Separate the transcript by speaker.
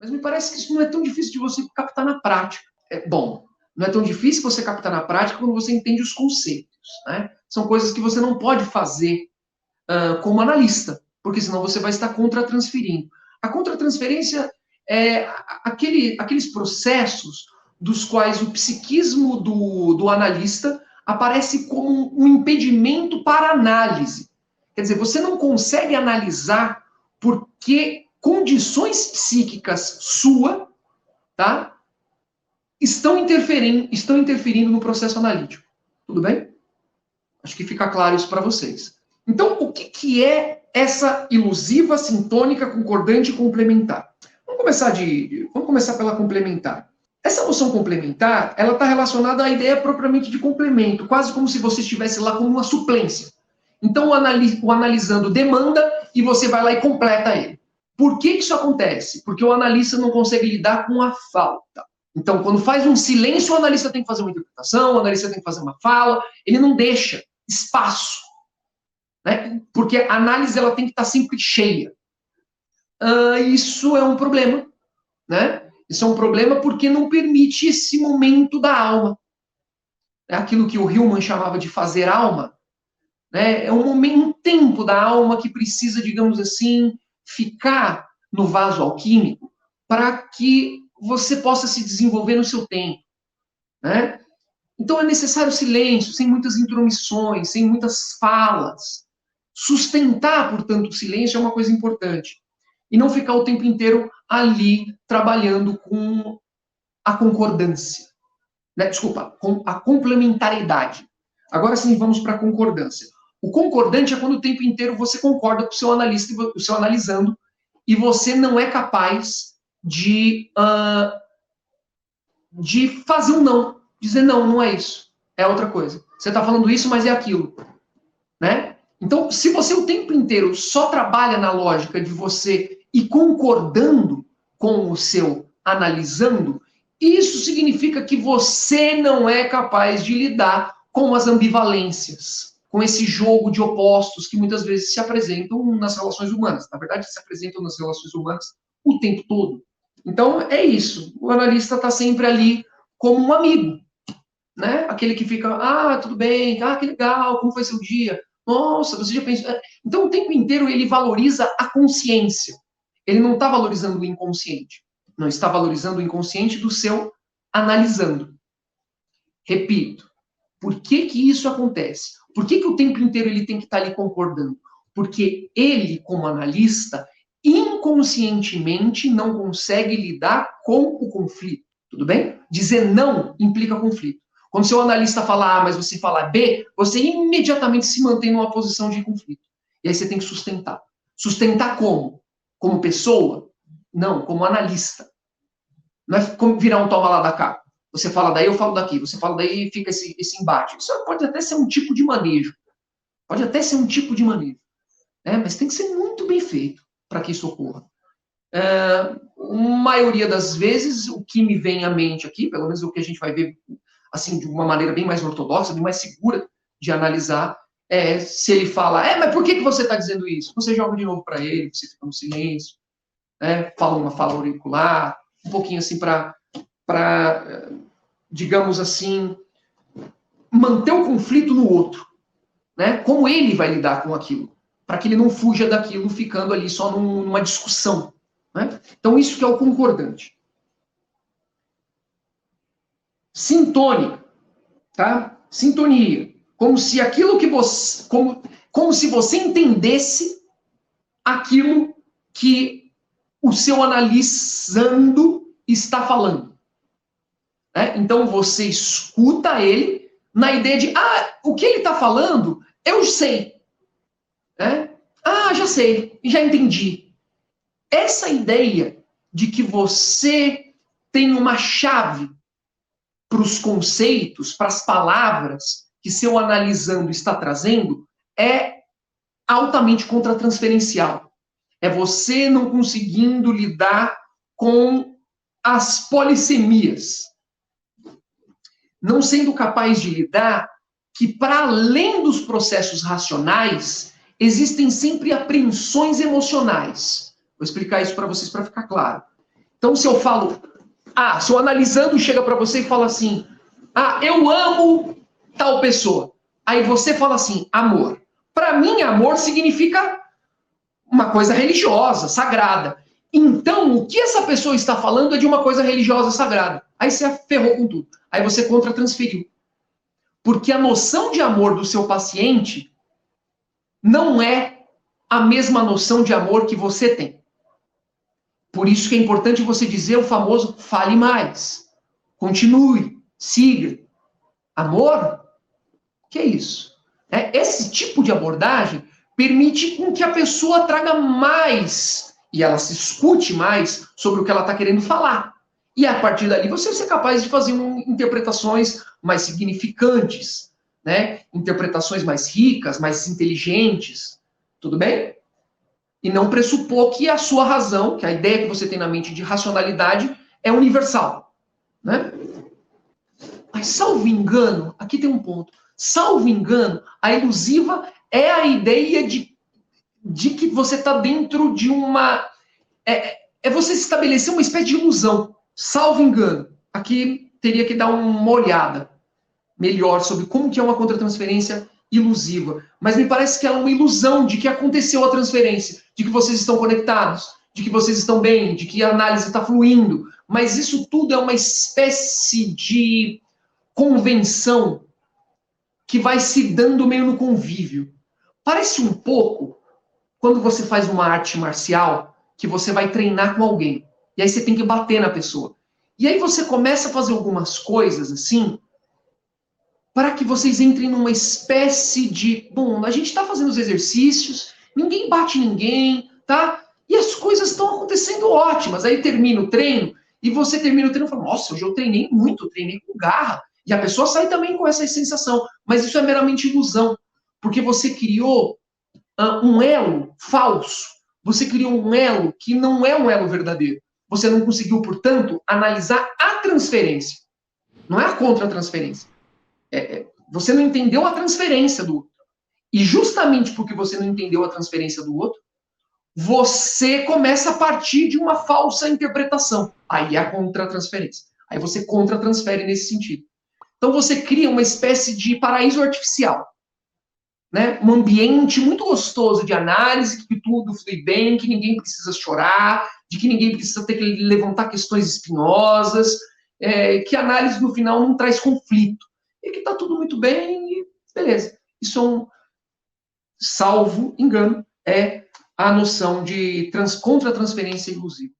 Speaker 1: Mas me parece que isso não é tão difícil de você captar na prática. Bom, não é tão difícil você captar na prática quando você entende os conceitos, né? São coisas que você não pode fazer como analista, porque senão você vai estar contra-transferindo. A contra-transferência é aqueles processos dos quais o psiquismo do analista aparece como um impedimento para análise. Quer dizer, você não consegue analisar porque condições psíquicas tá, estão interferindo no processo analítico. Tudo bem? Acho que fica claro isso para vocês. Então, o que é essa ilusiva, sintônica, concordante e complementar? Vamos começar pela complementar. Essa noção complementar, ela está relacionada à ideia propriamente de complemento, quase como se você estivesse lá como uma suplência. Então, o analisando demanda e você vai lá e completa ele. Por que isso acontece? Porque o analista não consegue lidar com a falta. Então, quando faz um silêncio, o analista tem que fazer uma interpretação, o analista tem que fazer uma fala, ele não deixa espaço, né? Porque a análise ela tem que estar sempre cheia. Isso é um problema, né? Isso é um problema porque não permite esse momento da alma. É aquilo que o Hillman chamava de fazer alma, né? É um tempo da alma que precisa, digamos assim, ficar no vaso alquímico para que você possa se desenvolver no seu tempo, né? Então é necessário silêncio, sem muitas intromissões, sem muitas falas. Sustentar, portanto, o silêncio é uma coisa importante. E não ficar o tempo inteiro ali trabalhando com a concordância. Né? Desculpa, com a complementariedade. Agora sim, vamos para a concordância. O concordante é quando o tempo inteiro você concorda com o seu analista, o seu analisando, e você não é capaz de fazer um não. Dizer não, não é isso. É outra coisa. Você está falando isso, mas é aquilo. Né? Então, se você o tempo inteiro só trabalha na lógica de você ir concordando com o seu analisando, isso significa que você não é capaz de lidar com as ambivalências, com esse jogo de opostos que muitas vezes se apresentam nas relações humanas. Na verdade, se apresentam nas relações humanas o tempo todo. Então, é isso. O analista está sempre ali como um amigo, né? Aquele que fica, tudo bem, que legal, como foi seu dia? Nossa, você já pensou... Então, o tempo inteiro ele valoriza a consciência. Ele não está valorizando o inconsciente. Não está valorizando o inconsciente do seu analisando. Repito, por que isso acontece? Por que o tempo inteiro ele tem que estar ali concordando? Porque ele, como analista, inconscientemente não consegue lidar com o conflito. Tudo bem? Dizer não implica conflito. Quando seu analista fala A, mas você fala B, você imediatamente se mantém numa posição de conflito. E aí você tem que sustentar. Sustentar como? Como pessoa? Não, como analista. Não é como virar um toma lá da cá. Você fala daí, eu falo daqui. Você fala daí e fica esse embate. Isso pode até ser um tipo de manejo. Pode até ser um tipo de manejo. Né? Mas tem que ser muito bem feito para que isso ocorra. Maioria das vezes, o que me vem à mente aqui, pelo menos o que a gente vai ver assim, de uma maneira bem mais ortodoxa, bem mais segura de analisar, se ele fala, mas por que você está dizendo isso? Você joga de novo para ele, você fica no silêncio, fala uma fala auricular, um pouquinho assim para, digamos assim, manter o conflito no outro, né? Como ele vai lidar com aquilo, para que ele não fuja daquilo ficando ali só numa discussão, né? Então, isso que é o concordante. Sintônica, tá? Sintonia. Como se aquilo que você... Como se você entendesse aquilo que o seu analisando está falando. Né? Então, você escuta ele na ideia de, o que ele está falando, eu sei. Né? Já sei, já entendi. Essa ideia de que você tem uma chave para os conceitos, para as palavras que seu analisando está trazendo, é altamente contratransferencial. É você não conseguindo lidar com as polissemias. Não sendo capaz de lidar que, para além dos processos racionais, existem sempre apreensões emocionais. Vou explicar isso para vocês para ficar claro. Então, se eu falo, se eu analisando chega para você e fala assim, eu amo tal pessoa. Aí você fala assim, amor. Para mim, amor significa uma coisa religiosa, sagrada. Então, o que essa pessoa está falando é de uma coisa religiosa, sagrada. Aí você ferrou com tudo. Aí você contra-transferiu. Porque a noção de amor do seu paciente não é a mesma noção de amor que você tem. Por isso que é importante você dizer o famoso fale mais. Continue, siga. Amor? O que é isso? Esse tipo de abordagem permite com que a pessoa traga mais e ela se escute mais sobre o que ela está querendo falar. E a partir dali você vai ser capaz de fazer interpretações mais significantes, né? Interpretações mais ricas, mais inteligentes. Tudo bem? E não pressupor que a sua razão, que a ideia que você tem na mente de racionalidade é universal, né? Mas, salvo engano, aqui tem um ponto. Salvo engano, a ilusiva é a ideia de que você está dentro de uma... É você estabelecer uma espécie de ilusão. Salvo engano. Aqui teria que dar uma olhada melhor sobre como que é uma contratransferência ilusiva. Mas me parece que ela é uma ilusão de que aconteceu a transferência, de que vocês estão conectados, de que vocês estão bem, de que a análise está fluindo. Mas isso tudo é uma espécie de convenção que vai se dando meio no convívio. Parece um pouco quando você faz uma arte marcial que você vai treinar com alguém. E aí você tem que bater na pessoa. E aí você começa a fazer algumas coisas assim para que vocês entrem numa espécie de... Bom, a gente está fazendo os exercícios, ninguém bate ninguém, tá? E as coisas estão acontecendo ótimas. Aí termina o treino e você termina o treino e fala, nossa, hoje eu treinei muito, treinei com garra. E a pessoa sai também com essa sensação. Mas isso é meramente ilusão. Porque você criou um elo falso. Você criou um elo que não é um elo verdadeiro. Você não conseguiu, portanto, analisar a transferência. Não é a contra-transferência. Você não entendeu a transferência do outro. E justamente porque você não entendeu a transferência do outro, você começa a partir de uma falsa interpretação. Aí é a contra-transferência. Aí você contra-transfere nesse sentido. Então você cria uma espécie de paraíso artificial, né? Um ambiente muito gostoso de análise, que tudo flui bem, que ninguém precisa chorar, de que ninguém precisa ter que levantar questões espinhosas, que a análise no final não traz conflito. E que está tudo muito bem e beleza. Isso salvo engano, é a noção de contra-transferência ilusiva.